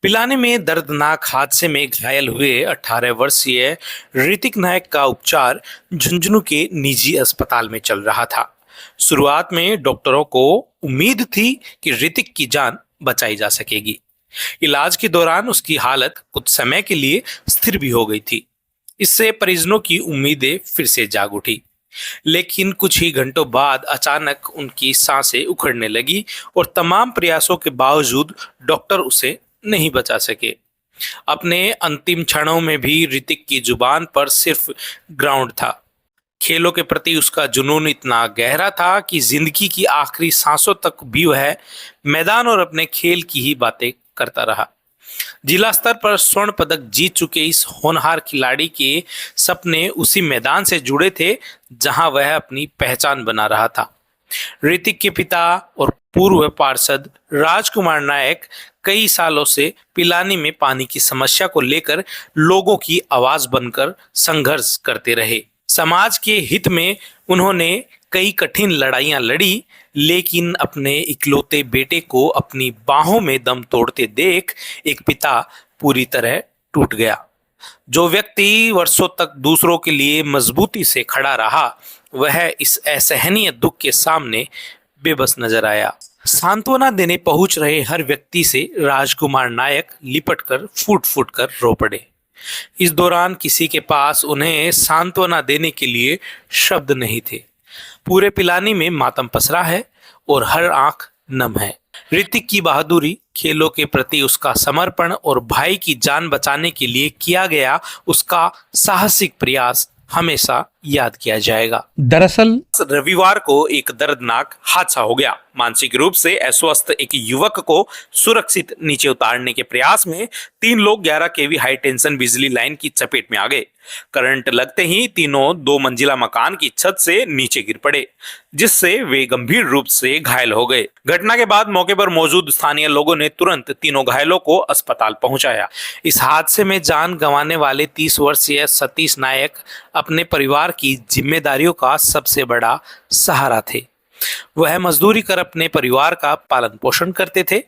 पिलानी में दर्दनाक हादसे में घायल हुए 18 वर्षीय ऋतिक नायक का उपचार झुंझुनू के निजी अस्पताल में चल रहा था। शुरुआत में डॉक्टरों को उम्मीद थी कि ऋतिक की जान बचाई जा सकेगी। इलाज के दौरान उसकी हालत कुछ समय के लिए स्थिर भी हो गई थी। इससे परिजनों की उम्मीदें फिर से जाग उठी। लेकिन कुछ ही घंटों बाद अचानक उनकी सांसें उखड़ने लगी और तमाम प्रयासों के बावजूद डॉक्टर उसे नहीं बचा सके। अपने अंतिम क्षणों में भी ऋतिक की जुबान पर सिर्फ ग्राउंड था। खेलों के प्रति उसका जुनून इतना गहरा था कि जिंदगी की आखिरी सांसों तक भी वह मैदान और अपने खेल की ही बातें करता रहा। जिला स्तर पर स्वर्ण पदक जीत चुके इस होनहार खिलाड़ी के सपने उसी मैदान से जुड़े थे जहां वह अपनी पहचान बना रहा था। ऋतिक के पिता और पूर्व पार्षद राजकुमार नायक कई सालों से पिलानी में पानी की समस्या को लेकर लोगों की आवाज बनकर संघर्ष करते रहे। समाज के हित में उन्होंने कई कठिन लड़ाइयां लड़ी, लेकिन अपने इकलौते बेटे को अपनी बाहों में दम तोड़ते देख एक पिता पूरी तरह टूट गया। जो व्यक्ति वर्षों तक दूसरों के लिए मजबूती से खड़ा रहा, वह इस असहनीय दुख के सामने बेबस नजर आया। सांत्वना देने पहुंच रहे हर व्यक्ति से राजकुमार नायक लिपटकर फूट फूट कर रो पड़े। इस दौरान किसी के पास उन्हें सांत्वना देने के लिए शब्द नहीं थे। पूरे पिलानी में मातम पसरा है और हर आंख नम है। ऋतिक की बहादुरी, खेलों के प्रति उसका समर्पण और भाई की जान बचाने के लिए किया गया उसका साहसिक प्रयास हमेशा याद किया जाएगा। दरअसल रविवार को एक दर्दनाक हादसा हो गया। मानसिक रूप से अस्वस्थ एक युवक को सुरक्षित नीचे उतारने के प्रयास में 3 लोग 11 केवी हाई टेंशन बिजली लाइन की चपेट में आ गए। करंट लगते ही तीनों 2 मंजिला मकान की छत से नीचे गिर पड़े, जिससे वे गंभीर रूप से घायल हो गए। घटना के बाद मौके पर मौजूद स्थानीय लोगों ने तुरंत तीनों घायलों को अस्पताल पहुंचाया। इस हादसे में जान गंवाने वाले 30 वर्षीय सतीश नायक अपने परिवार की जिम्मेदारियों का सबसे बड़ा सहारा थे। वह मजदूरी कर अपने परिवार का पालन पोषण करते थे।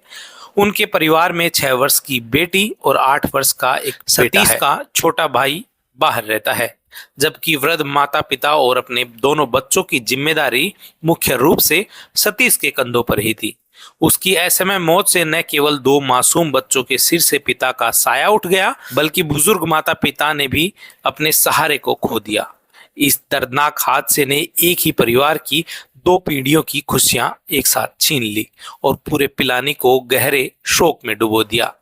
उनके परिवार में 6 वर्ष की बेटी और 8 वर्ष का एक सतीश का छोटा भाई बाहर रहता है, जबकि वृद्ध माता पिता और अपने दोनों बच्चों की जिम्मेदारी मुख्य रूप से सतीश के कंधों पर ही थी। उसकी असमय मौत से न केवल 2 मासूम बच्चों के सिर से पिता का साया उठ गया, बल्कि बुजुर्ग माता पिता ने भी अपने सहारे को खो दिया। इस दर्दनाक हादसे ने एक ही परिवार की 2 पीढ़ियों की खुशियां एक साथ छीन ली और पूरे पिलानी को गहरे शोक में डुबो दिया।